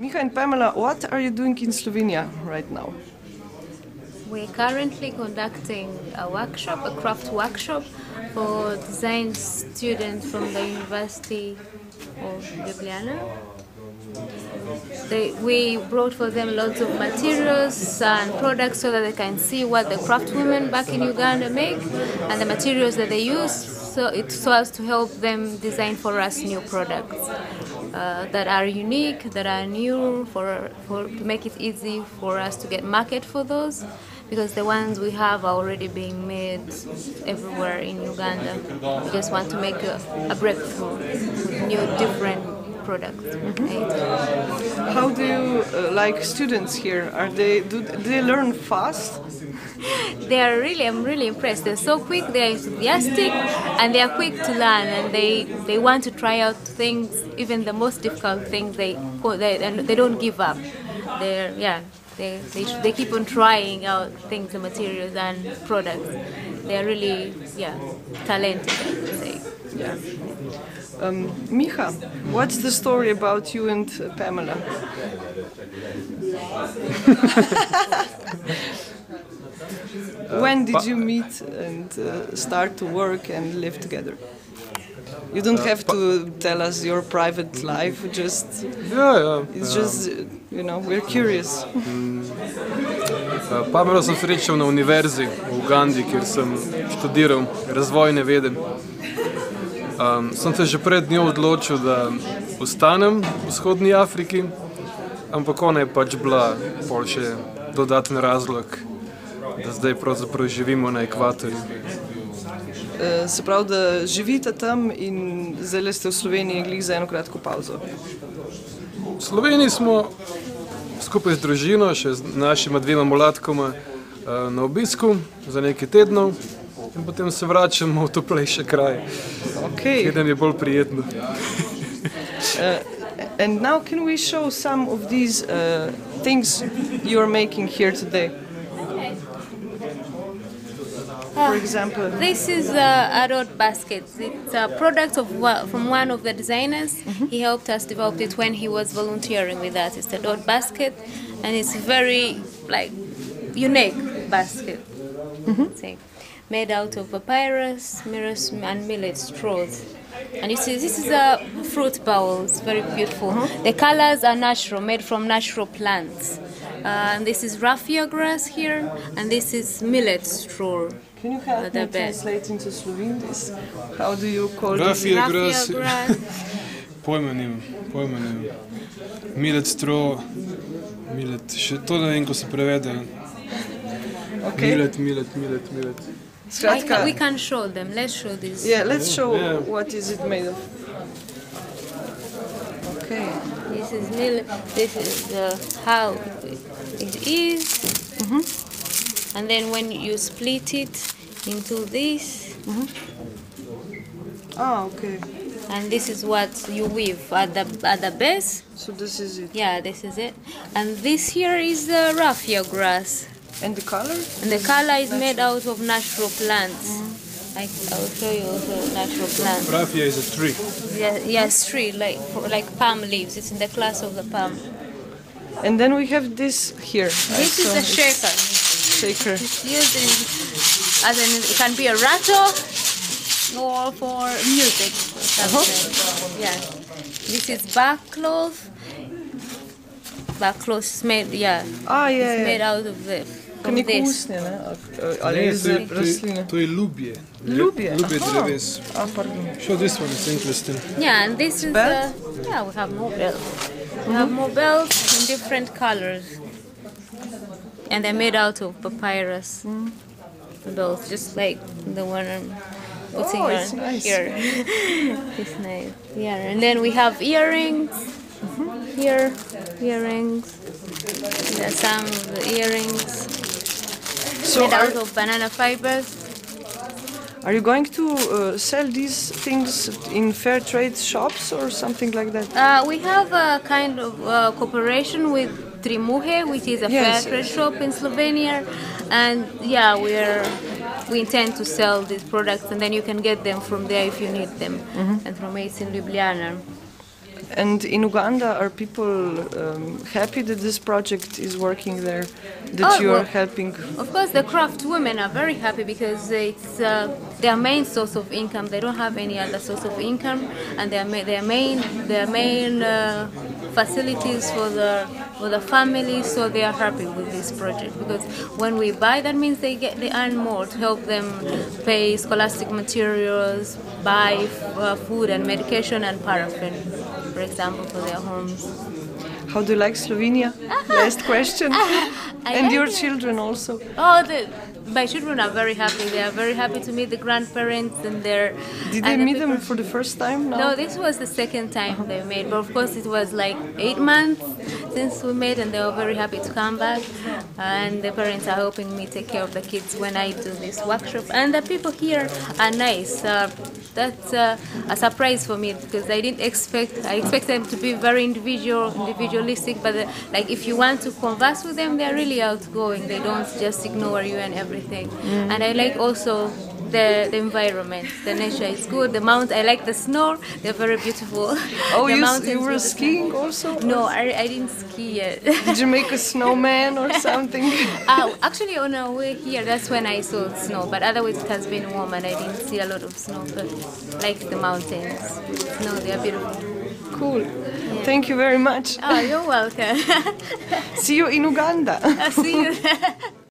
Miha and Pamela, what are you doing in Slovenia right now? We're currently conducting a workshop, a craft workshop for design students from the University of Ljubljana. We brought for them lots of materials and products so that they can see what the craftswomen back in Uganda make and the materials that they use, so as to help them design for us new products that are unique, that are new, to make it easy for us to get market for those, because the ones we have are already being made everywhere in Uganda. We just want to make a breakthrough with new, different products. How do you like students here? Do they learn fast? I'm really impressed. They're so quick, they're enthusiastic, and they are quick to learn, and they want to try out things, even the most difficult things. And they don't give up. They keep on trying out things, the materials and products. They're really talented, I would say. Yeah. Miha, what's the story about you and Pamela? When did you meet and start to work and live together? You don't have to tell us your private life, just... It's just, we're curious. Pamela sem srečal na univerzi v Ugandi, kjer sem študiral razvojne vede. Sem se že pred njo odločil, da ostanem v vzhodni Afriki, ampak ona je pač bila pol še dodaten razlog, da zdaj pravzaprav živimo na ekvatorju. Se pravi, da živite tam in zdaj ste v Sloveniji glih za eno kratko pauzo. V Sloveniji smo skupaj z družino, še z našima dvema mulatkoma na obisku za nekaj tednov in potem se vračamo v toplejše kraje, kjer nam je bolj prijetno. And now can we show some of these things you're making here today? For example, this is a dot basket. It's a product from one of the designers. He helped us develop it when he was volunteering with us. It's a dot basket, and it's very unique basket. Made out of papyrus, and millet straws. And you see, this is a fruit bowl. It's very beautiful. The colors are natural, made from natural plants. And this is raffia grass here, and this is millet straw. Can you help me translate into Slovene this? How do you call this? Raffia grass. Pojma nimam. Millet straw, millet. Še to ne vem, ko se prevede. Millet. We can show them. Let's show this. Yeah, let's show what is it made of. Okay. This is millet. This is how it is. And then when you split it into this. Okay. And this is what you weave at the base. So this is it. Yeah, this is it. And this here is the raffia grass. And the color? And the color is made out of natural plants. I will show you also natural plants. Raffia is a tree. Yes, tree, like palm leaves. It's in the class of the palm. And then we have this here. This is a shaker. It's used it can be a rattle or for music. Yeah. This is backcloth. Backcloth is made, it's made out of this. This. To je ljubje. Ljubje dreves. Show this one, it's interesting. Yeah, and this is, we have more bells. We have more bells in different colors. And they're made out of papyrus. Bells, just like the one I'm putting on nice. Here. It's nice. Yeah, and then we have earrings. Here, earrings. There are some of the earrings made out of banana fibers. Are you going to sell these things in fair trade shops or something like that? We have a kind of cooperation with Trimuhe, which is a fair trade shop in Slovenia, and we intend to sell these products, and then you can get them from there if you need them, and from Ace in Ljubljana. And in Uganda, are people happy that this project is working there, that you are helping? Of course, the craft women are very happy because it's their main source of income. They don't have any other source of income, and their main facilities for the family. So they are happy with this project because when we buy, that means they earn more to help them pay scholastic materials, buy food and medication and paraffin, for example, for their homes. How do you like Slovenia? Last question. And like your it. children also. Oh, my children are very happy. They are very happy to meet the grandparents and their. Did they meet them for the first time now? No, this was the second time they met. But of course, it was like 8 months since we met, and they were very happy to come back. And the parents are helping me take care of the kids when I do this workshop. And the people here are nice. That's a surprise for me because I didn't expect. I expect them to be very individualistic. But like if you want to converse with them, they're really outgoing. They don't just ignore you and everything. And I like also the environment. The nature is good. The mountains. I like the snow. They're very beautiful. Oh, the you were skiing also? No, I didn't ski yet. Did you make a snowman or something? Actually, on our way here, that's when I saw snow. But otherwise, it has been warm and I didn't see a lot of snow. But like the mountains, snow, they are beautiful. Cool. Yeah. Thank you very much. Oh, you're welcome. See you in Uganda. See you.